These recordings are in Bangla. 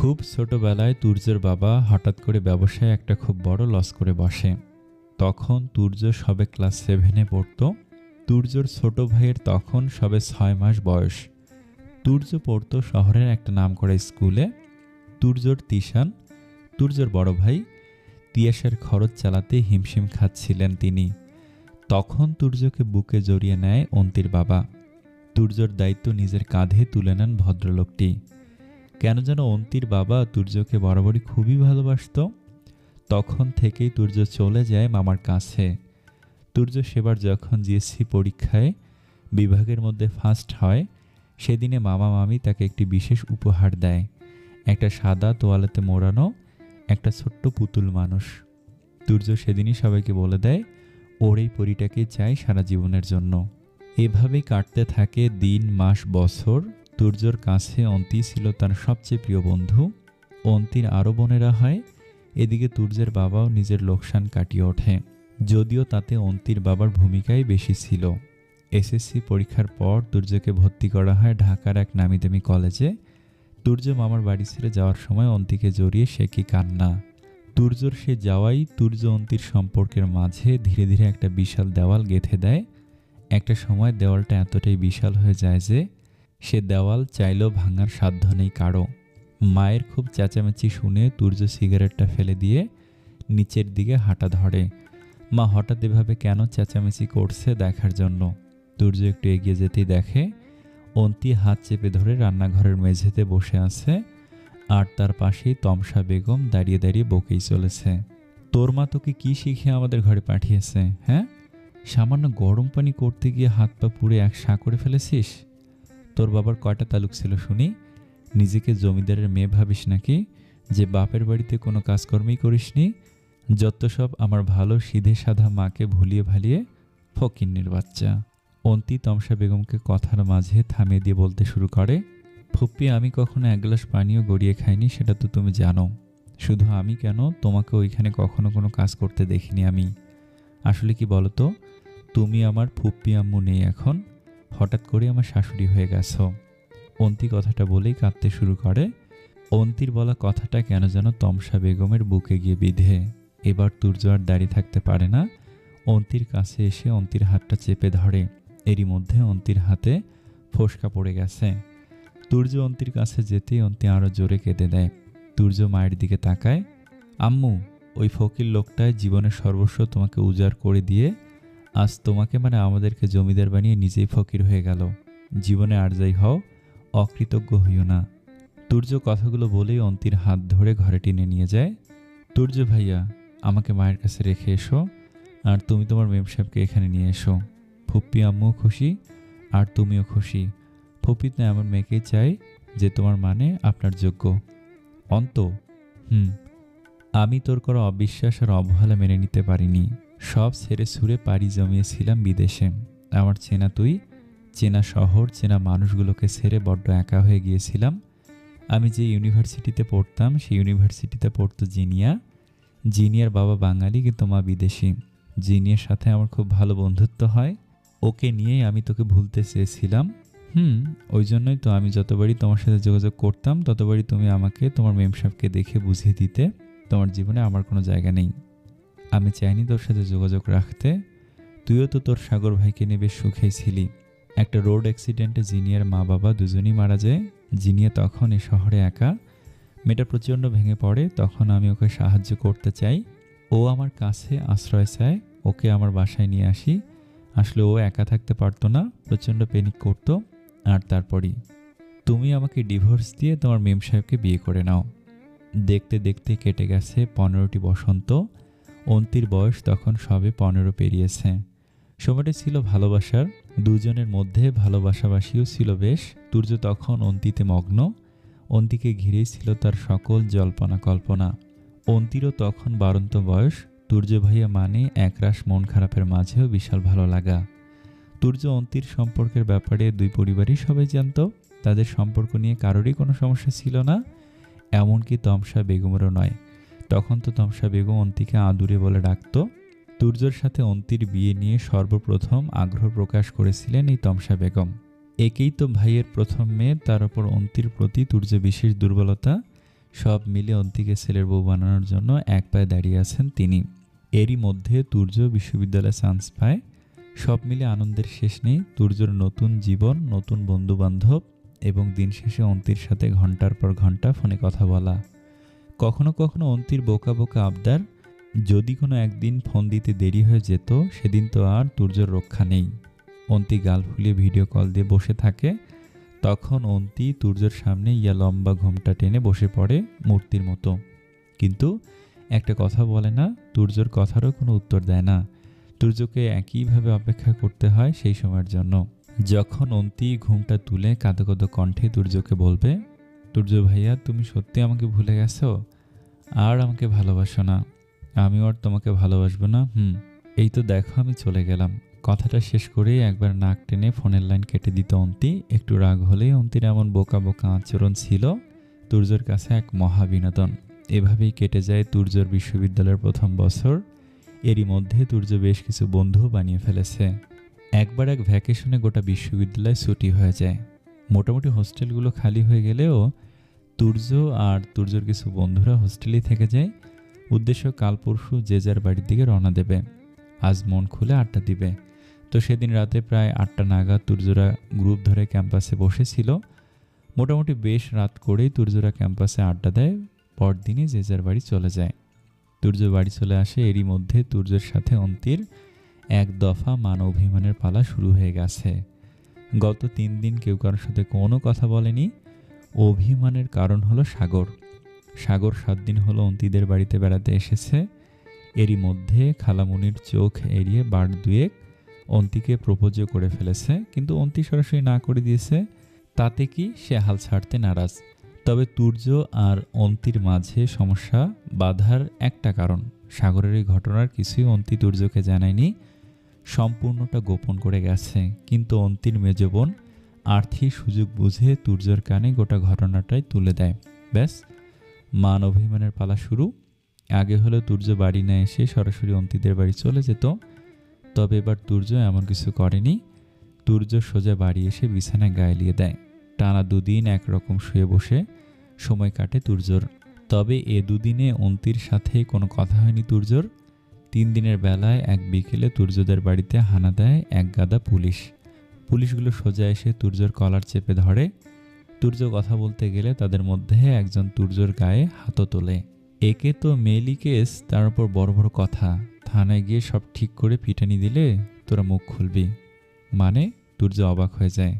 খুব ছোটবেলায় তুর্যের বাবা হঠাৎ করে ব্যবসায় একটা খুব বড় লস করে বসে। তখন তুর্য সবে ক্লাস 7-এ পড়ত। তুর্যর ছোট ভাইয়ের তখন সবে 6 মাস বয়স। তুর্য পড়ত শহরের একটা নামকরা স্কুলে। তুর্যর তিশান, তুর্যর বড় ভাই, তিয়াসের খরচ চালাতে হিমশিম খাচ্ছিলেন তিনি। তখন তুর্যকে বুকে জড়িয়ে নেয় অন্তির বাবা। তুর্যর দায়িত্ব নিজের কাঁধে তুলে নেন ভদ্রলোকটি। কেন যেন অন্তির বাবা তুর্যকে বরাবরই খুবই ভালোবাসত। তখন থেকেই তুর্য চলে যায় মামার কাছে। তুর্য সেবার যখন জিএসসি পরীক্ষায় বিভাগের মধ্যে ফার্স্ট হয়, সেদিনে মামা মামি তাকে একটি বিশেষ উপহার দেয়, একটা সাদা তোয়ালেতে মোড়ানো একটা ছোট্ট পুতুল মানুষ। তুর্য সেদিনই সবাইকে বলে দেয় ওর এই পরীটাকে চাই সারা জীবনের জন্য। এভাবেই কাটতে থাকে দিন, মাস, বছর। তুর্যর কাছে অন্তি ছিল তার সবচেয়ে প্রিয় বন্ধু। অন্তির আরও বোনেরা হয়। এদিকে তুর্যের বাবাও নিজের লোকসান কাটিয়ে ওঠে, যদিও তাতে অন্তির বাবার ভূমিকাই বেশি ছিল। এসএসসি পরীক্ষার পর তুর্যকে ভর্তি করা হয় ঢাকার এক নামিদামি কলেজে। তুর্য মামার বাড়ি ছেড়ে যাওয়ার সময় অন্তিকে জড়িয়ে সে কি কান্না। তুর্যর সে যাওয়াই তুর্য অন্তির সম্পর্কের মাঝে ধীরে ধীরে একটা বিশাল দেওয়াল গেঁথে দেয়। একটা সময় দেওয়ালটা এতটাই বিশাল হয়ে যায় যে সে দেওয়াল চাইলেও ভাঙার সাধ্য নেই কারো। মায়ের খুব চেঁচামেচি শুনে তুর্য সিগারেটটা ফেলে দিয়ে নিচের দিকে হাঁটা ধরে, মা হঠাৎ এভাবে কেন চেঁচামেচি করছে দেখার জন্য। তুর্য একটু এগিয়ে যেতেই দেখে অন্তি হাত চেপে ধরে রান্নাঘরের মেঝেতে বসে আছে, আর তার পাশেই তমসা বেগম দাঁড়িয়ে দাঁড়িয়ে বকেই চলেছে। তোর মা তোকে কি শিখিয়ে আমাদের ঘরে পাঠিয়েছে? হ্যাঁ, সামান্য গরম পানি করতে গিয়ে হাত পা পুড়ে এক সা করে ফেলেছিস? তোর বাবার কয়টা তালুক ছিল শুনি? নিজেকে জমিদারের মেয়ে ভাবিস নাকি, যে বাপের বাড়িতে কোনো কাজকর্মই করিসনি? যত সব আমার ভালো সিধে সাধা মাকে ভুলিয়ে ভালিয়ে ফকিন্নির বাচ্চা। অন্তি তমসা বেগমকে কথার মাঝে থামিয়ে দিয়ে বলতে শুরু করে, ফুপ্পি, আমি কখনো এক গ্লাস পানিও গড়িয়ে খাইনি, সেটা তো তুমি জানো। শুধু আমি কেন, তোমাকে ওইখানে কখনো কোনো কাজ করতে দেখিনি আমি। আসলে কি বলো তো, তুমি আমার ফুপ্পি আম্মু নেই এখন, হঠাৎ করে আমার শাশুড়ি হয়ে গেছো। অন্তি কথাটা বলেই কাঁদতে শুরু করে। অন্তির বলা কথাটা কেন যেন তমসা বেগমের বুকে গিয়ে বিঁধে। এবার তুর্য আর দাঁড়িয়ে থাকতে পারে না, অন্তির কাছে এসে অন্তির হাতটা চেপে ধরে। এরই মধ্যে অন্তির হাতে ফোসকা পড়ে গেছে। তুর্য অন্তির কাছে যেতেই অন্তি আরও জোরে কেঁদে দেয়। তুর্য মায়ের দিকে তাকায়, আম্মু, ওই ফকির লোকটায় জীবনের সর্বস্ব তোমাকে উজাড় করে দিয়ে আজ তোমাকে মানে আমাদেরকে জমিদার বানিয়ে নিজেই ফকির হয়ে গেল। জীবনে আর যাই হও, অকৃতজ্ঞ হইও না। তুর্য কথাগুলো বলেই অন্তির হাত ধরে ঘরে টেনে নিয়ে যায়। তুর্য ভাইয়া, আমাকে মায়ের কাছে রেখে এসো, আর তুমি তোমার মেম সাহেবকে এখানে নিয়ে এসো। ফুপ্পি আম্মুও খুশি, আর তুমিও খুশি। ফুপ্পিতে এমন মেয়েকেই চাই যে তোমার মানে আপনার যোগ্য। অন্ত, আমি তোর করা অবিশ্বাস আর অবহেলা মেনে নিতে পারিনি। সব ছেড়ে ছুড়ে পাড়ি জমিয়েছিলাম বিদেশে। আমার চেনা তুই, চেনা শহর, চেনা মানুষগুলোকে ছেড়ে বড্ড একা হয়ে গিয়েছিলাম। আমি যে ইউনিভার্সিটিতে পড়তাম সেই ইউনিভার্সিটিতে পড়তো জিনিয়া। জিনিয়ার বাবা বাঙালি কিন্তু মা বিদেশি। জিনিয়ার সাথে আমার খুব ভালো বন্ধুত্ব হয়। ওকে নিয়েই আমি তোকে ভুলতে চেয়েছিলাম। ওই জন্যই তো আমি যতবারই তোমার সাথে যোগাযোগ করতাম ততবারই তুমি আমাকে তোমার মেম সাহেবকে দেখে বুঝিয়ে দিতে তোমার জীবনে আমার কোনো জায়গা নেই। আমি চাইনি তোর সাথে যোগাযোগ রাখতে। তুইও তো তোর সাগর ভাইকে নিয়ে বেশ সুখেই ছিলি। একটা রোড অ্যাক্সিডেন্টে জিনিয়ার মা বাবা দুজনেই মারা যায়। জিনিয়া তখন এ শহরে একা। মেয়েটা প্রচণ্ড ভেঙে পড়ে। তখন আমি ওকে সাহায্য করতে চাই। ও আমার কাছে আশ্রয় চায়, ওকে আমার বাসায় নিয়ে আসি। আসলে ও একা থাকতে পারতো না, প্রচণ্ড প্যানিক করতো। আর তারপরই তুমি আমাকে ডিভোর্স দিয়ে তোমার মেম সাহেবকে বিয়ে করে নাও। দেখতে দেখতে কেটে গেছে 15টি বসন্ত। অন্তির বয়স তখন সবে 15 পেরিয়েছে। সময়টা ছিল ভালোবাসার, দুজনের মধ্যে ভালোবাসাবাসিও ছিল বেশ। তুর্য তখন অন্তিতে মগ্ন। অন্তিকে ঘিরেই ছিল তার সকল জল্পনা কল্পনা। অন্তিরও তখন বাড়ন্ত বয়স। তুর্য ভাইয়া মানে একরাশ মন খারাপের মাঝেও বিশাল ভালো লাগা। তুর্য অন্তির সম্পর্কের ব্যাপারে দুই পরিবারই সবাই জানত। তাদের সম্পর্ক নিয়ে কারোরই কোনো সমস্যা ছিল না, এমনকি তমসা বেগমেরও নয়। তখন তো তমসা বেগম অন্তিকে আদুরে বলে ডাকত। তুর্যর সাথে অন্তির বিয়ে নিয়ে সর্বপ্রথম আগ্রহ প্রকাশ করেছিলেন এই তমসা বেগম। একেই তো ভাইয়ের প্রথম মেয়ে, তার ওপর অন্তির প্রতি তুর্য বিশেষ দুর্বলতা। সব মিলে অন্তিকে ছেলের বউ বানানোর জন্য এক পায়ে দাঁড়িয়ে আছেন তিনি। এরই মধ্যে তুর্য বিশ্ববিদ্যালয়ে চান্স পায়। সব মিলে আনন্দের শেষ নেই। তুর্যর নতুন জীবন, নতুন বন্ধুবান্ধব এবং দিন শেষে অন্তির সাথে ঘন্টার পর ঘন্টা ফোনে কথা বলা। কখনো কখনো অন্তির বোকা বোকা আবদার, যদি কোনো একদিন ফোন দিতে দেরি হয়ে যেত সেদিন তো আর তুর্যর রক্ষা নেই। অন্তি গাল ফুলিয়ে ভিডিও কল দিয়ে বসে থাকে। তখন অন্তি তুর্যর সামনে ইয়া লম্বা ঘোমটা টেনে বসে পড়ে মূর্তির মতো, কিন্তু একটা কথা বলে না, তুর্যর কথারও কোনো উত্তর দেয় না। তুর্যকে একইভাবে অপেক্ষা করতে হয় সেই সময়ের জন্য, যখন অন্তি ঘুমটা তুলে কাঁদো কাঁদো কণ্ঠে তুর্যকে বলবে, তুর্য ভাইয়া তুমি সত্যি আমাকে ভুলে গেছো, আর আমাকে ভালোবাসো না, আমিও আর তোমাকে ভালোবাসবো না। এই তো দেখো আমি চলে গেলাম। কথাটা শেষ করেই একবার নাক টেনে ফোনের লাইন কেটে দিত অন্তি। একটু রাগ হলেই অন্তির এমন বোকা বোকা আচরণ ছিল তুর্যর কাছে এক মহাবিনোদন। এভাবেই কেটে যায় তুর্যর বিশ্ববিদ্যালয়ের প্রথম বছর। এরই মধ্যে তুর্য বেশ কিছু বন্ধু বানিয়ে ফেলেছে। একবার এক ভ্যাকেশনে গোটা বিশ্ববিদ্যালয় ছুটি হয়ে যায়। মোটামুটি হোস্টেলগুলো খালি হয়ে গেলেও তুর্য আর তুর্যর কিছু বন্ধুরা হোস্টেলেই থেকে যায়। উদ্দেশ্য কাল পরশু যে যার বাড়ির দিকে রওনা দেবে, আজ মন খুলে আড্ডা দিবে। তো সেদিন রাতে প্রায় 8টা নাগাদ তুর্যরা গ্রুপ ধরে ক্যাম্পাসে বসেছিল। মোটামুটি বেশ রাত করেই তুর্যরা ক্যাম্পাসে আড্ডা দেয়, পরদিনই যে যার বাড়ি চলে যায়। তুর্য বাড়ি চলে আসে। এরই মধ্যে তুর্যের সাথে অন্তির এক দফা মান অভিমানের পালা শুরু হয়ে গেছে। গত 3 দিন কেউ কারোর সাথে কোনো কথা বলেনি। অভিমানের কারণ হলো সাগর। 7 দিন হলো অন্তিদের বাড়িতে বেড়াতে এসেছে। এরই মধ্যে খালামুনির চোখ এড়িয়ে বার দুয়েক অন্তিকে প্রপোজও করে ফেলেছে, কিন্তু অন্তি সরাসরি না করে দিয়েছে। তাতে কি, সে হাল ছাড়তে নারাজ। তবে তুর্য আর অন্তির মাঝে সমস্যা বাধার একটা কারণ, সাগরের এই ঘটনার কিছুই অন্তি তুর্যকে জানায়নি, সম্পূর্ণটা গোপন করে গেছে। কিন্তু অন্তির মেজ বোন আর্থিক সুযোগ বুঝে তুর্যর কানে গোটা ঘটনাটাই তুলে দেয়। ব্যাস, মান অভিমানের পালা শুরু। আগে হলে তুর্য বাড়ি না এসে সরাসরি অন্তিদের বাড়ি চলে যেত, তবে এবার তুর্য এমন কিছু করেনি। তুর্য সোজা বাড়ি এসে বিছানায় গায়ে দেয়। টানা 2 দিন একরকম শুয়ে বসে সময় কাটে তুর্যর। তবে এ 2 দিনে অন্তির সাথে কোনো কথা হয়নি তুর্যর। 3 দিনের বেলায় এক বিকেলে তুর্যদের বাড়িতে হানা দেয় এক গাদা পুলিশ। পুলিশগুলো সোজা এসে তুর্যর কলার চেপে ধরে। তুর্য কথা বলতে গেলে তাদের মধ্যে একজন তুর্যর গায়ে হাতও তোলে। একে তো মেইলি কেস, তার উপর বড় বড় কথা, থানায় গিয়ে সব ঠিক করে পিটানি দিলে তোরা মুখ খুলবি। মানে তুর্য অবাক হয়ে যায়।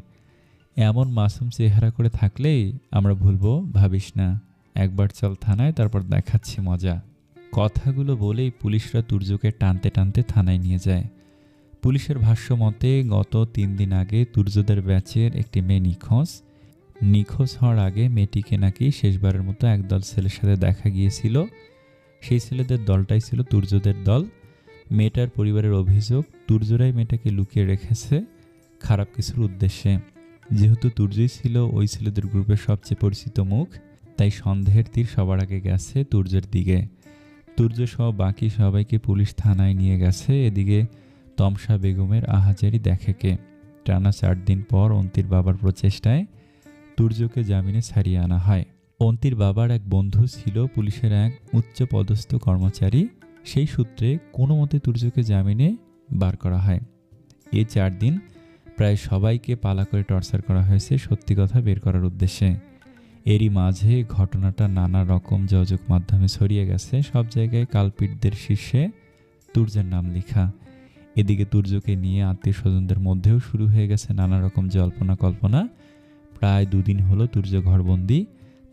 এমন মাসুম চেহারা করে থাকলেই আমরা ভুলবো ভাবিস না, একবার চল থানায়, তারপর দেখাচ্ছি মজা। কথাগুলো বলেই পুলিশরা তুর্যকে টানতে টানতে থানায় নিয়ে যায়। পুলিশের ভাষ্য মতে গত 3 দিন আগে তুর্যদের ব্যাচের একটি মেয়ে নিখোঁজ হওয়ার আগে মেয়েটিকে নাকি শেষবারের মতো একদল ছেলের সাথে দেখা গিয়েছিল। সেই ছেলেদের দলটাই ছিল তুর্যদের দল। মেয়েটার পরিবারের অভিযোগ তুর্যরাই মেয়েটাকে লুকিয়ে রেখেছে খারাপ কিছুর উদ্দেশ্যে। যেহেতু তুর্যই ছিল ওই ছেলেদের গ্রুপের সবচেয়ে পরিচিত মুখ, তাই সন্দেহের তীর সবার আগে গেছে তুর্যের দিকে। তুর্য সহ বাকি সবাইকে পুলিশ থানায় নিয়ে গেছে। এদিকে তমসা বেগমের আহাজারি দেখে কে। টানা 4 দিন পর অন্তির বাবার প্রচেষ্টায় তুর্যকে জামিনে ছাড়িয়ে আনা হয়। অন্তির বাবার এক বন্ধু ছিল পুলিশের এক উচ্চ পদস্থ কর্মচারী। সেই সূত্রে কোনো মতে তুর্যকে জামিনে বার করা হয়। এই 4 দিন প্রায় সবাইকে পালা করে টর্চার করা হয়েছে সত্যি কথা বের করার উদ্দেশ্যে। এরই মাঝে ঘটনাটা নানা রকম যোগাযোগ মাধ্যমে ছড়িয়ে গেছে। সব জায়গায় কালপিটদের শীর্ষে তুর্যের নাম লেখা। এদিকে তুর্যকে নিয়ে আত্মীয় স্বজনদের মধ্যেও শুরু হয়ে গেছে নানা রকম জল্পনা কল্পনা। প্রায় 2 দিন হলো তুর্য ঘরবন্দি।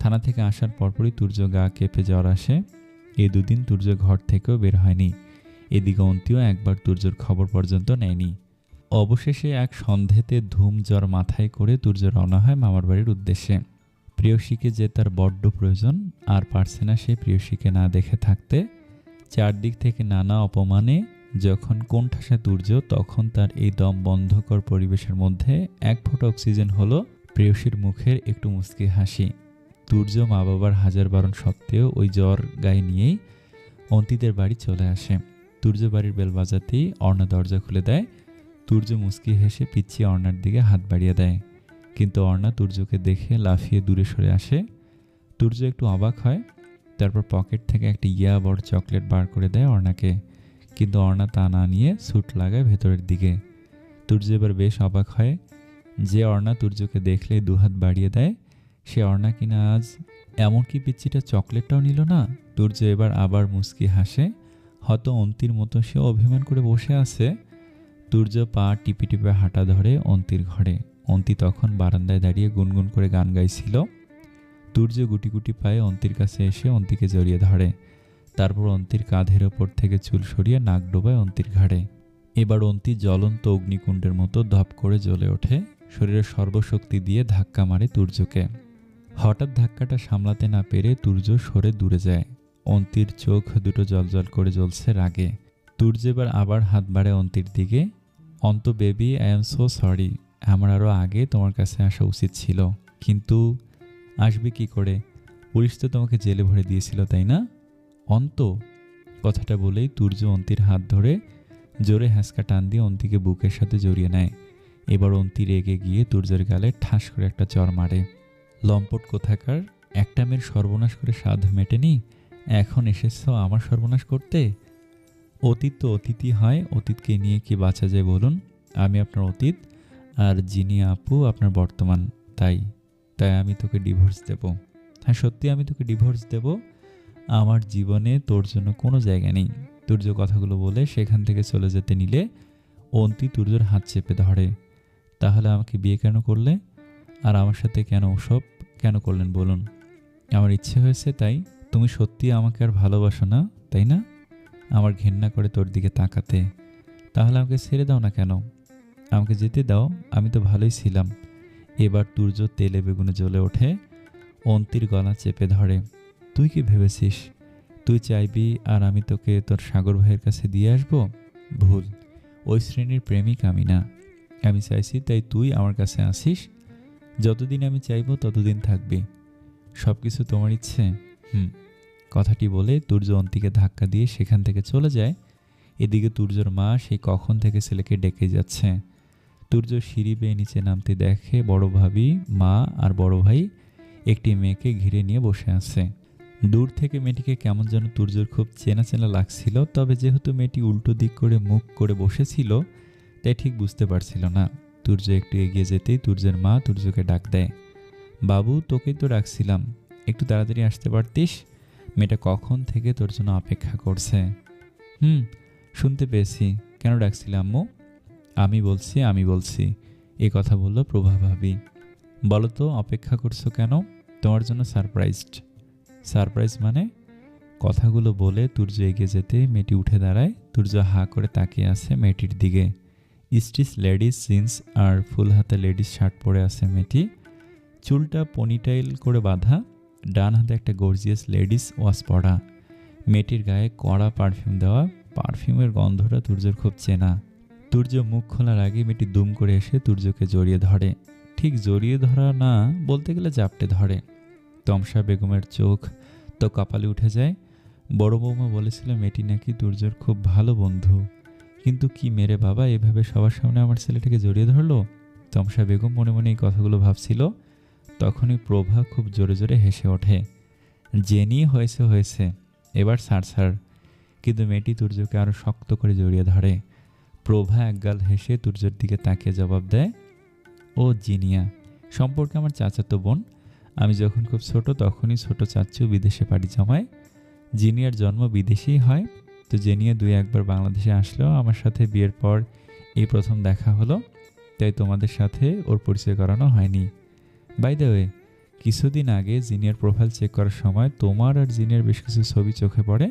থানা থেকে আসার পরপরই তুর্য গা কেঁপে জ্বর আসে। এই 2 দিন তুর্য ঘর থেকেও বের হয়নি। এদিকে অন্তিও একবার তুর্যর খবর পর্যন্ত নেয়নি। অবশেষে এক সন্ধেতে ধুম জ্বর মাথায় করে তুর্য রওনা হয় মামার বাড়ির উদ্দেশ্যে। প্রেয়সীকে যে তার বড্ড প্রয়োজন, আর পারছে না সে প্রেয়সীকে না দেখে থাকতে। চারদিক থেকে নানা অপমানে যখন কোণঠাসা তুর্য, তখন তার এই দম বন্ধকর পরিবেশের মধ্যে এক ফোঁটা অক্সিজেন হলো প্রেয়সীর মুখের একটু মুচকি হাসি। তুর্য মা বাবার হাজার বারণ সত্ত্বেও ওই জ্বর গায়ে নিয়েই অন্তিদের বাড়ি চলে আসে। তুর্য বাড়ির বেল বাজাতেই অর্ণা দরজা খুলে দেয়। তুর্য মুচকি হেসে পিছিয়ে অর্ণার দিকে হাত বাড়িয়ে দেয়, কিন্তু অর্ণা তুর্যকে দেখে লাফিয়ে দূরে সরে আসে। তুর্য একটু অবাক হয়, তারপর পকেট থেকে একটা বড় চকলেট বার করে দেয় অর্ণাকে। কিন্তু অর্ণা তা না নিয়ে স্যুট লাগায় ভেতরের দিকে। তুর্য এবার বেশ অবাক হয়। যে অর্ণা তুর্যকে দেখলে দুহাত বাড়িয়ে দেয়, সে অর্ণা কিনা আজ এমনকি পিচ্চিটা চকলেটটাও নিল না। তুর্য এবার আবার মুচকি হাসে, হয়তো অন্তির মতো সে অভিমান করে বসে আছে। তুর্য পা টিপে টিপে হাঁটা ধরে অন্তির ঘরে। অন্তি তখন বারান্দায় দাঁড়িয়ে গুনগুন করে গান গাইছিল। তুর্য গুটি গুটি পায়ে অন্তির কাছে এসে অন্তিকে জড়িয়ে ধরে। তারপর অন্তির কাঁধের ওপর থেকে চুল সরিয়ে নাক ডোবায় অন্তির ঘাড়ে। এবার অন্তি জ্বলন্ত অগ্নিকুণ্ডের মতো ধপ করে জ্বলে ওঠে, শরীরের সর্বশক্তি দিয়ে ধাক্কা মারে তুর্যকে। হঠাৎ ধাক্কাটা সামলাতে না পেরে তুর্য সরে দূরে যায়। অন্তির চোখ দুটো জলজল করে জ্বলছে রাগে। তুর্য এবার আবার হাত বাড়ায় অন্তির দিকে। অন্ত baby, I am so sorry, আমার আরও আগে তোমার কাছে আসা উচিত ছিল। কিন্তু আসবে কি করে? পুলিশ তো তোমাকে জেলে ভরে দিয়েছিল, তাই না? অন্ত কথাটা বলেই তুর্য অন্তির হাত ধরে জোরে হ্যাঁচকা টান দিয়ে অন্তিকে বুকের সাথে জড়িয়ে নেয়। এবার অন্তি রেগে গিয়ে তুর্যের গালে ঠাস করে একটা চড় মারে। লম্পট কোথাকার, একটা মেয়ের সর্বনাশ করে সাধ মেটেনি, এখন এসেছ আমার সর্বনাশ করতে? অতীত তো অতীতই হয়, অতীতকে নিয়ে কি বাঁচা যায় বলুন? আমি আপনার অতীত, আর যিনি আপু আপনার বর্তমান। তাই তাই আমি তোকে ডিভোর্স দেব। হ্যাঁ, সত্যি আমি তোকে ডিভোর্স দেব। আমার জীবনে তোর জন্য কোনো জায়গা নেই। তুর্য কথাগুলো বলে সেখান থেকে চলে যেতে নিলে অন্তি তুর্যর হাত চেপে ধরে। তাহলে আমাকে বিয়ে কেন করলে? আর আমার সাথে কেন ওসব কেন করলেন বলুন? আমার ইচ্ছে হয়েছে তাই? তুমি সত্যি আমাকে আর ভালোবাসো না, তাই না? আমার ঘেন্না করে তোর দিকে তাকাতে। তাহলে আমাকে ছেড়ে দাও না কেন? আমাকে যেতে দাও, আমি তো ভালোই ছিলাম। এবার তুর্য তেলে বেগুনে জ্বলে ওঠে, অন্তির গলা চেপে ধরে। তুই কি ভেবেছিস তুই চাইবি আর আমি তোকে তোর সাগর ভাইয়ের কাছে দিয়ে আসবো? ভুল, ওই শ্রেণীর প্রেমিক আমি না। আমি চাইছি তাই তুই আমার কাছে আসিস। যতদিন আমি চাইবো ততদিন থাকবি। সব কিছু তোমার ইচ্ছে? কথাটি বলে তুর্য অন্তিকে ধাক্কা দিয়ে সেখান থেকে চলে যায়। এদিকে তুর্যর মা সেই কখন থেকে ছেলেকে ডেকে যাচ্ছে। তুর্য সিঁড়ি বেয়ে নিচে নামতে দেখে বড় ভাবি, মা আর বড় ভাই একটি মেয়েকে ঘিরে নিয়ে বসে আছে। দূর থেকে মেয়েটিকে কেমন যেন তুর্যর খুব চেনা চেনা লাগছিল, তবে যেহেতু মেয়েটি উল্টো দিক করে মুখ করে বসেছিল তাই ঠিক বুঝতে পারছিল না। তুর্য একটু এগিয়ে যেতেই তুর্যের মা তুর্যকে ডাক দেয়, বাবু তোকেই তো ডাকছিলাম, একটু তাড়াতাড়ি আসতে পারতিস, মেয়েটা কখন থেকে তোর জন্য অপেক্ষা করছে। শুনতে পেয়েছি, কেন ডাকছিলে আম্মু? আমি বলছি এ কথা বলল প্রভা ভাবি। বলো তো অপেক্ষা করছো কেন? তোমার জন্য সারপ্রাইজড। সারপ্রাইজ মানে? কথাগুলো বলে তুর্য এগিয়ে যেতে মেয়েটি উঠে দাঁড়ায়। তুর্য হা করে তাকিয়ে আছে মেয়েটির দিকে। স্টিচ লেডিস জিন্স আর ফুল হাতে লেডিস শার্ট পরে আছে মেয়েটি। চুলটা পনিটাইল করে বাঁধা, ডান হাতে একটা গর্জিয়াস লেডিস ওয়াচ পরা। মেয়েটির গায়ে কড়া পারফিউম দেওয়া, পারফিউমের গন্ধটা তুর্যর খুব চেনা। তুর্য মুখ খোলার আগে মেয়েটি দুম করে এসে তুর্যকে জড়িয়ে ধরে। ঠিক জড়িয়ে ধরা না, বলতে গেলে জাপটে ধরে। তমসা বেগমের চোখ তো কপালে উঠে যায়। বড় বৌমা বলেছিল মেয়েটি নাকি তুর্যর খুব ভালো বন্ধু, কিন্তু কি মেরে বাবা এভাবে সবার সামনে আমার ছেলেটাকে জড়িয়ে ধরলো। তমসা বেগম মনে মনে এই কথাগুলো ভাবছিল। তখনই প্রভা খুব জোরে জোরে হেসে ওঠে, জেনি হয়েছে হয়েছে, এবার ছাড়। কিন্তু মেয়েটি তুর্যকে আরো শক্ত করে জড়িয়ে ধরে। প্রভা একগাল হেসে তুর্যের দিকে তাকিয়ে জবাব দেয়, ও জিনিয়া, সম্পর্কে আমার চাচাতো বোন। আমি যখন খুব ছোট তখনই ছোট চাচ্চু বিদেশে পাড়ি জমায়। জিনিয়ার জন্ম বিদেশেই হয়, তো জেনিয়া 2-1বার বাংলাদেশে আসলেও আমার সাথে বিয়ের পর এই প্রথম দেখা হলো, তাই তোমাদের সাথে ওর পরিচয় করানো হয়নি। বাই দ্য ওয়ে, কিছুদিন আগে জিনিয়ার প্রোফাইল চেক করার সময় তোমার আর জিনিয়ার বেশ কিছু ছবি চোখে পড়ে।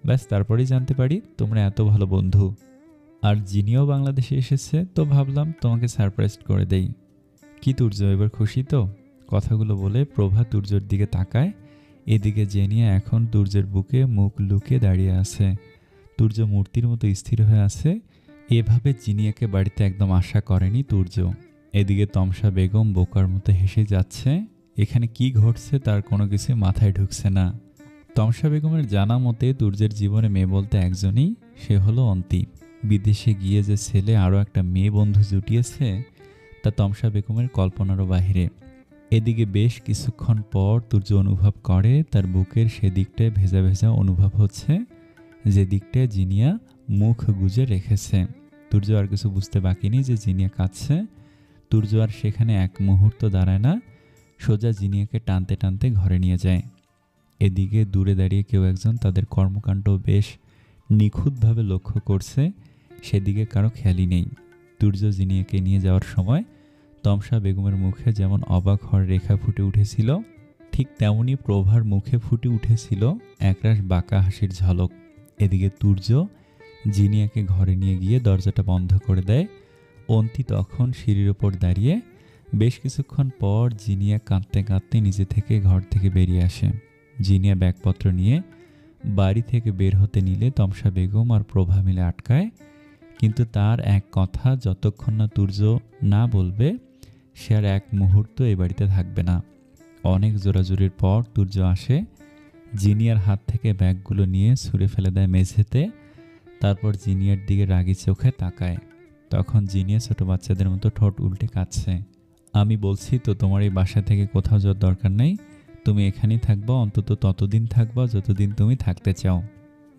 ব্যাস তারপরেই জানতে পারি তোমরা এত ভালো বন্ধু। আর জিনিয়াও বাংলাদেশে এসেছে, তো ভাবলাম তোমাকে সারপ্রাইজ করে দেই। কি তুর্য, এবার খুশি তো? কথাগুলো বলে প্রভা তুর্যর দিকে তাকায়। এদিকে জেনিয়া এখন তুর্যের বুকে মুখ লুকিয়ে দাঁড়িয়ে আছে। তুর্য মূর্তির মতো স্থির হয়ে আছে। এভাবে জিনিয়াকে বাড়িতে একদম আশা করেনি তুর্য। এদিকে তমসা বেগম বোকার মতো হেসে যাচ্ছে। এখানে কি ঘটছে তার কোনো কিছু মাথায় ঢুকছে না। তমসা বেগমের জানা মতে তুর্যের জীবনে মেয়ে বলতে একজনই, সে হলো অন্তি। বিদেশে গিয়ে যে ছেলে আরও একটা মেয়ে বন্ধু জুটিয়েছে তা তমসা বেগমের কল্পনারও বাহিরে। এদিকে বেশ কিছুক্ষণ পর তুর্য অনুভব করে তার বুকের সেদিকটায় ভেজা ভেজা অনুভব হচ্ছে, যে দিকটায় জিনিয়া মুখ গুজে রেখেছে। তুর্য আর কিছু বুঝতে বাকি নেই যে জিনিয়া কাঁদছে। তুর্য আর সেখানে এক মুহূর্ত দাঁড়ায় না, সোজা জিনিয়াকে টানতে টানতে ঘরে নিয়ে যায়। এদিকে দূরে দাঁড়িয়ে কেউ একজন তাদের কর্মকাণ্ড বেশ নিখুঁতভাবে লক্ষ্য করছে, সেদিকে কারো খেয়ালই নেই। তুর্য জিনিয়াকে নিয়ে যাওয়ার সময় তমসা বেগমের মুখে যেমন অবাক হওয়ার রেখা ফুটে উঠেছিল, ঠিক তেমনি প্রভার মুখে ফুটে উঠেছিল একরাশ বাঁকা হাসির ঝলক। এদিকে তুর্য জিনিয়াকে ঘরে নিয়ে গিয়ে দরজাটা বন্ধ করে দেয়। অন্তি তখন সিঁড়ির ওপর দাঁড়িয়ে। বেশ কিছুক্ষণ পর জিনিয়া কাঁদতে কাঁদতে নিজে থেকে ঘর থেকে বেরিয়ে আসে। জিনিয়া ব্যাগপত্র নিয়ে বাড়ি থেকে বের হতে নিলে তমসা বেগম আর প্রভা মিলে আটকায়। কিন্তু তার এক কথা যতক্ষণ না তুর্য না বলবে, সে আর এক মুহূর্ত এই বাড়িতে থাকবে না। অনেক জোরাজুরির পর তুর্য আসে, জিনিয়ার হাত থেকে ব্যাগগুলো নিয়ে ছুঁড়ে ফেলে দেয় মেঝেতে। তারপর জিনিয়ার দিকে রাগি চোখে তাকায়। তখন জিনিয়া ছোট বাচ্চাদের মতো ঠোঁট উল্টে কাঁদছে। আমি বলছি তো তোমার এই বাসা থেকে কোথাও যাওয়ার দরকার নেই, তুমি এখানেই থাকবা, অন্তত ততদিন থাকবা যতদিন তুমি থাকতে চাও।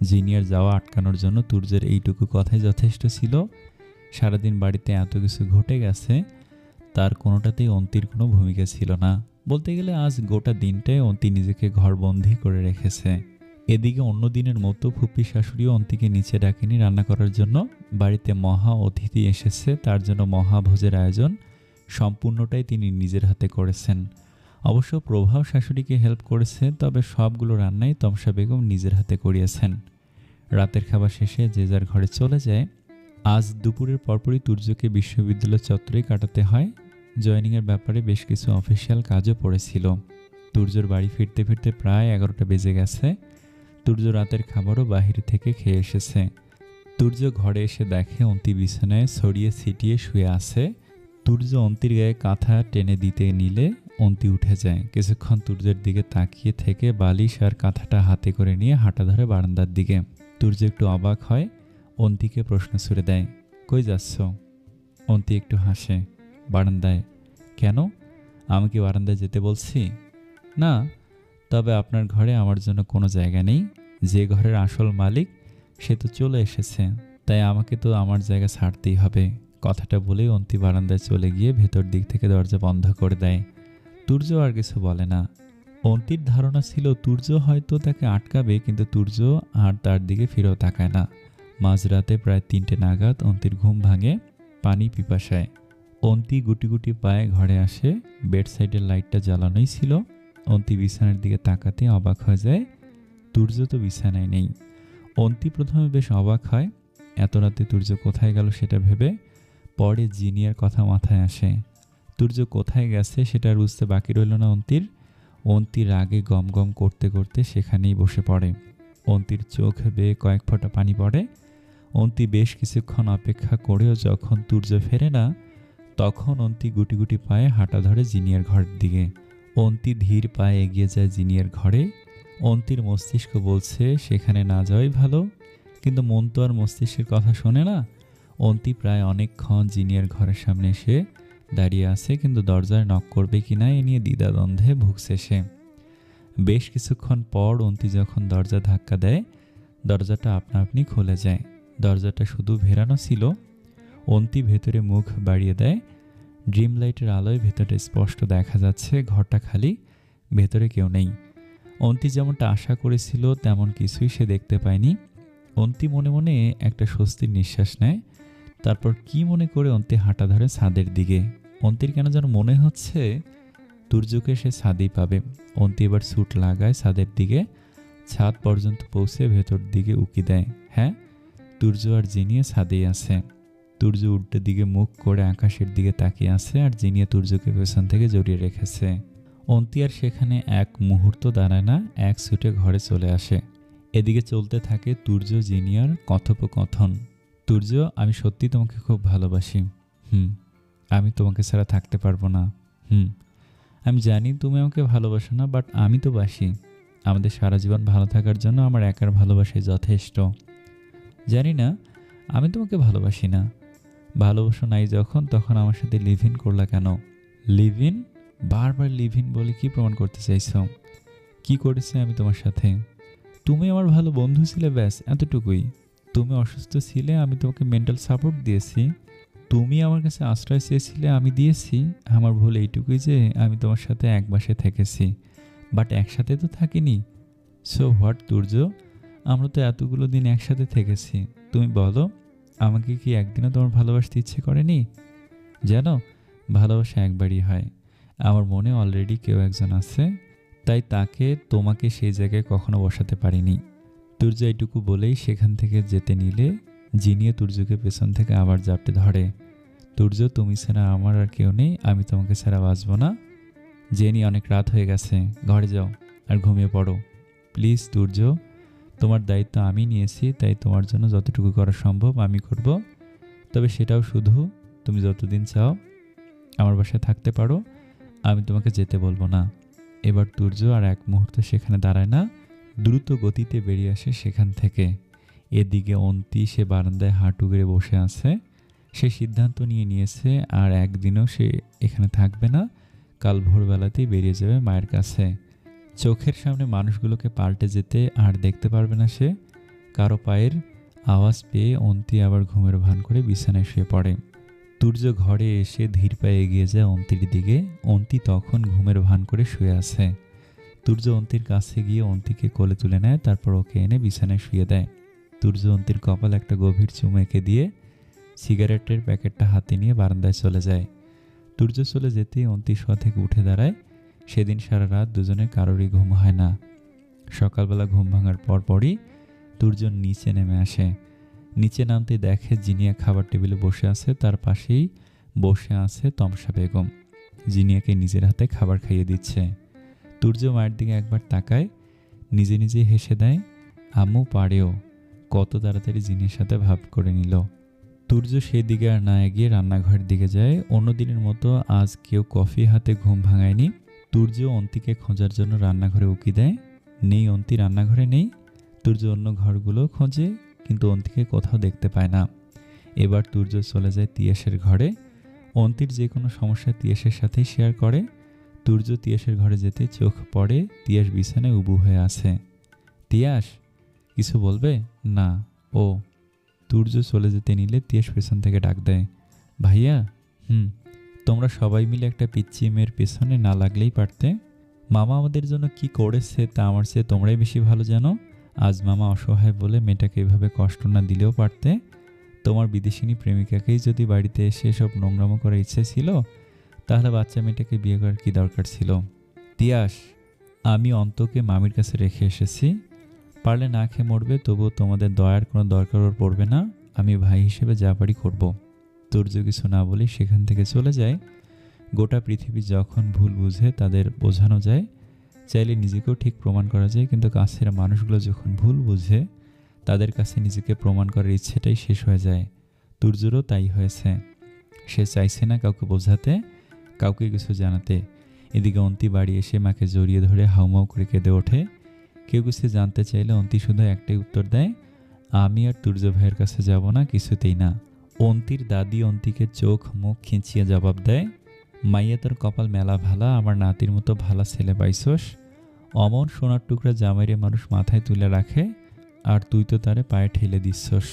জিনিয়ার যাওয়া আটকানোর জন্য তুর্যের এইটুকু কথাই যথেষ্ট ছিল। সারাদিন বাড়িতে এত কিছু ঘটে গেছে, তার কোনোটাতেই অন্তির কোনো ভূমিকা ছিল না। বলতে গেলে আজ গোটা দিনটাই অন্তি নিজেকে ঘরবন্দি করে রেখেছে। এদিকে অন্য দিনের মতো ফুপি শাশুড়িও অন্তিকে নিচে ডাকেনি রান্না করার জন্য। বাড়িতে মহা অতিথি এসেছে, তার জন্য মহাভোজের আয়োজন সম্পূর্ণটাই তিনি নিজের হাতে করেছেন। অবশ্য প্রভাও শাশুড়িকে হেল্প করেছে, তবে সবগুলো রান্নাই তমসা বেগম নিজের হাতে করিয়েছেন। রাতের খাবার শেষে যে যার ঘরে চলে যায়। আজ দুপুরের পরপরই তুর্যকে বিশ্ববিদ্যালয় চত্বরেই কাটাতে হয়। জয়েনিংয়ের ব্যাপারে বেশ কিছু অফিসিয়াল কাজও পড়েছিল। তুর্যর বাড়ি ফিরতে ফিরতে প্রায় 11টা বেজে গেছে। তুর্য রাতের খাবারও বাহির থেকে খেয়ে এসেছে। তুর্য ঘরে এসে দেখে অন্তি বিছানায় ছড়িয়ে ছিটিয়ে শুয়ে আছে। তুর্য অন্তির গায়ে কাঁথা টেনে দিতে নিলে অন্তি উঠে যায়। কিছুক্ষণ তুর্যের দিকে তাকিয়ে থেকে বালিশ আর কাঁথাটা হাতে করে নিয়ে হাঁটা ধরে বারান্দার দিকে। তুর্য একটু অবাক হয়, অন্তিকে প্রশ্ন ছুড়ে দেয়, কই যাচ্ছ? অন্তি একটু হাসে। বারান্দায়। কেন? আমি কি বারান্দায় যেতে বলছি? না, তবে আপনার ঘরে আমার জন্য কোনো জায়গা নেই। যে ঘরের আসল মালিক সে তো চলে এসেছে, তাই আমাকে তো আমার জায়গা ছাড়তেই হবে। কথাটা বলেই অন্তি বারান্দায় চলে গিয়ে ভেতর দিক থেকে দরজা বন্ধ করে দেয়। তুর্য আর কিছু বলে না। অন্তির ধারণা ছিল তুর্য হয়তো তাকে আটকাবে, কিন্তু তুর্য আর তার দিকে ফিরেও তাকায় না। মাঝরাতে প্রায় 3টে নাগাদ অন্তির ঘুম ভাঙে পানি পিপাসায়। অন্তি গুটি গুটি পায়ে ঘরে আসে। বেড সাইডের লাইটটা জ্বালানোই ছিল। অন্তি বিছানার দিকে তাকাতে অবাক হয়ে যায়, তুর্য তো বিছানায় নেই। অন্তি প্রথমে বেশ অবাক হয়, এত রাতে তুর্য কোথায় গেল সেটা ভেবে। পরে জিনিয়ার কথা মাথায় আসে। তুর্য কোথায় গেছে সেটা বুঝতে বাকি রইল না অন্তির। অন্তির রাগে গম গম করতে করতে সেখানেই বসে পড়ে। অন্তির চোখ বেয়ে কয়েক ফোঁটা পানি পড়ে। অন্তি বেশ কিছুক্ষণ অপেক্ষা করেও যখন তুর্য ফেরে না, তখন অন্তি গুটি গুটি পায়ে হাঁটা ধরে জিনিয়ার ঘরের দিকে। অন্তি ধীর পায়ে এগিয়ে যায় জিনিয়ার ঘরে। অন্তির মস্তিষ্ক বলছে সেখানে না যাওয়াই ভালো, কিন্তু মন তো আর মস্তিষ্কের কথা শোনে না। অন্তি প্রায় অনেকক্ষণ জিনিয়ার ঘরের সামনে এসে দাঁড়িয়ে আছে, কিন্তু দরজায় নক করবে কিনা এ নিয়ে দ্বিধাদ্বন্দ্বে ভুগছে সে। বেশ কিছুক্ষণ পর অন্তি যখন দরজা ধাক্কা দেয়, দরজাটা আপনা আপনি খুলে যায়। দরজাটা শুধু ভেরানো ছিল। অন্তি ভেতরে মুখ বাড়িয়ে দেয়। ড্রিম লাইটের আলোয় ভেতরে স্পষ্ট দেখা যাচ্ছে ঘরটা খালি, ভেতরে কেউ নেই। অন্তি যেমনটা আশা করেছিল তেমন কিছুই সে দেখতে পায়নি। অন্তি মনে মনে একটা স্বস্তির নিঃশ্বাস নেয়। তারপর কি মনে করে অন্তি হাঁটা ধরে ছাদের দিকে। অন্তির কেন যেন মনে হচ্ছে তুর্যকে সে ছাদেই পাবে। অন্তি এবার স্যুট লাগায় ছাদের দিকে। ছাদ পর্যন্ত পৌঁছে ভেতর দিকে উকি দেয়। হ্যাঁ, তুর্য আর জিনিয়া ছাদেই আছে। তুর্য উল্টো দিকে মুখ করে আকাশের দিকে তাকিয়ে আছে, আর জিনিয়া তুর্যকে পেছন থেকে জড়িয়ে রেখেছে। অন্তি আর সেখানে এক মুহূর্ত দাঁড়ায় না, এক ছুটে ঘরে চলে আসে। এদিকে চলতে থাকে তুর্য জিনিয়ার কথোপকথন। তুর্য, আমি সত্যি তোমাকে খুব ভালোবাসি। আমি তোমাকে ছাড়া থাকতে পারবো না। আমি জানি তুমি আমাকে ভালোবাসো না, বাট আমি তো বাসি। আমাদের সারা জীবন ভালো থাকার জন্য আমার একার ভালোবাসাই যথেষ্ট। জানি না, আমি তোমাকে ভালোবাসি না। ভালোবাসো নাই যখন, তখন আমার সাথে লিভ ইন করলা কেন? লিভ ইন বারবার লিভ ইন বলে কি প্রমাণ করতে চাইছো? কি করেছি আমি তোমার সাথে? তুমি আমার ভালো বন্ধু ছিলে, ব্যাস এতটুকুই। তুমি অসুস্থ ছিলে, আমি তোমাকে মেন্টাল সাপোর্ট দিয়েছি। তুমি আমার কাছে আশ্রয় চেয়েছিলে, আমি দিয়েছি। আমার ভুল এইটুকুই যে আমি তোমার সাথে এক বাসায় থেকেছি, বাট একসাথে তো থাকিনি। সো হোয়াট তুর্য, আমরা তো এতগুলো দিন একসাথে থেকেছি। তুমি বলো, আমাকে কি একদিনও তোমার ভালোবাসতে ইচ্ছে করেনি? জানো, ভালোবাসা একবারই হয়। আমার মনে অলরেডি কেউ একজন আছে, তাই তাকে তোমাকে সেই জায়গায় কখনো বসাতে পারিনি। তুর্য এইটুকু বলেই সেখান থেকে যেতে নিলে জিনিয়ে তুর্যকে পেছন থেকে আবার জাপটে ধরে। তুর্য, তুমি ছাড়া আমার আর কেউ নেই, আমি তোমাকে ছাড়া বাঁচবো না। জেনি, অনেক রাত হয়ে গেছে, ঘরে যাও আর ঘুমিয়ে পড়ো। প্লিজ তুর্য, তোমার দায়িত্ব আমি নিয়েছি, তাই তোমার জন্য যতটুকু করা সম্ভব আমি করব। তবে সেটাও শুধু তুমি যতদিন চাও আমার বাসায় থাকতে পারো, আমি তোমাকে যেতে বলবো না। এবার তুর্য আর এক মুহূর্ত সেখানে দাঁড়ায় না, দ্রুত গতিতে বেরিয়ে আসে সেখান থেকে। এদিকে অন্তি সে বারান্দায় হাঁটু গেড়ে বসে আছে। সে সিদ্ধান্ত নিয়েছে আর একদিনও সে এখানে থাকবে না। কাল ভোরবেলাতেই বেরিয়ে যাবে মায়ের কাছে। চোখের সামনে মানুষগুলোকে পাল্টে যেতে আর দেখতে পারবে না সে। কারো পায়ের আওয়াজ পেয়ে অন্তি আবার ঘুমের ভান করে বিছানায় শুয়ে পড়ে। তুর্য ঘরে এসে ধীর পায়ে এগিয়ে যায় অন্তির দিকে। অন্তি তখন ঘুমের ভান করে শুয়ে আছে। তুর্য অন্তির কাছে গিয়ে অন্তিকে কোলে তুলে নেয়, তারপর ওকে এনে বিছানায় শুয়ে দেয়। তুর্য অন্তির কপাল একটা গভীর চুমু এঁকে দিয়ে সিগারেটের প্যাকেটটা হাতে নিয়ে বারান্দায় চলে যায়। তুর্য চলে যেতেই অন্তি শোয়া থেকে উঠে দাঁড়ায়। সেদিন সারা রাত দুজনে কারোরই ঘুম হয় না। সকালবেলা ঘুম ভাঙার পরপরই তুর্য নিচে নেমে আসে। নিচে নামতে দেখে জিনিয়া খাবার টেবিলে বসে আছে, তার পাশেই বসে আছে তমসা বেগম। জিনিয়াকে নিজের হাতে খাবার খাইয়ে দিচ্ছে। তুর্য মায়ের দিকে একবার তাকায়, নিজে নিজে হেসে দেয়। আম্মু পারেও, কত তাড়াতাড়ি জিনিয়ার সাথে ভাব করে নিল। তুর্য সেই দিকে আর না এগিয়ে রান্নাঘরের দিকে যায়। অন্যদিনের মতো আজ কেউ কফি হাতে ঘুম ভাঙায়নি। তুর্য অন্তিকে খোঁজার জন্য রান্নাঘরে উকি দেয়। নেই, অন্তি রান্নাঘরে নেই। তুর্য অন্য ঘরগুলো খোঁজে, কিন্তু অন্তিকে কোথাও দেখতে পায় না। এবার তুর্য চলে যায় তিয়াসের ঘরে। অন্তির যে কোনো সমস্যা তিয়াসের সাথেই শেয়ার করে। তুর্য তিয়াসের ঘরে যেতে চোখ পড়ে তিয়াস বিছানায় উবু হয়ে আছে। তিয়াস, কিছু বলবে? না। ও। তুর্য চলে যেতে নিলে তিয়াস পেছন থেকে ডাক দেয়, ভাইয়া। তোমরা সবাই মিলে একটা পিচ্চি মেয়ের পেছনে না লাগলেই পারতে। মামা আমাদের জন্য কি করেছে তা আমার চেয়ে তোমরাই বেশি ভালো জানো। আজ মামা অসহায় বলে মেয়েটাকে এভাবে কষ্ট না দিলেও পারতে। তোমার বিদেশিনী প্রেমিকাকেই যদি বাড়িতে এসে সব নোংরামো করার ইচ্ছে ছিল, তাহলে বাচ্চা মেয়েটাকে বিয়ে করার কি দরকার ছিল? তিয়াস, আমি অন্তকে মামির কাছে রেখে এসেছি। পারলে না খেয়ে মরবে, তবুও তোমাদের দয়ার কোনো দরকার ওর পড়বে না। আমি ভাই হিসেবে যা পারি করব। তুর্য কিছু না বলে সেখান থেকে চলে যায়। গোটা পৃথিবী যখন ভুল বুঝে তাদের বোঝানো যায়, চাইলে নিজেকেও ঠিক প্রমাণ করা যায়, কিন্তু কাছের মানুষগুলো যখন ভুল বুঝে তাদের কাছে নিজেকে প্রমাণ করার ইচ্ছেটাই শেষ হয়ে যায়। তুর্যরও তাই হয়েছে। সে চাইছে না কাউকে বোঝাতে, কাউকে কিছু জানাতে। এদিকে অন্তি বাড়ি এসে মাকে জড়িয়ে ধরে হাউমাউ করে কেঁদে ওঠে। কেউ কিছু জানতে চাইলে অন্তি শুধু একটাই উত্তর দেয়, আমি আর তুর্য ভাইয়ের কাছে যাব না, কিছুতেই না। অন্তির দাদি অন্তিকে চোখ মুখ খিঁচিয়ে জবাব দেয়, মাইয়া তোর কপাল মেলা ভালা, আমার নাতির মতো ভালা ছেলে পাইছস। অমন সোনার টুকরা জামাইরে মানুষ মাথায় তুলে রাখে, আর তুই তো তারে পায়ে ঠেলে দিচ্ছস।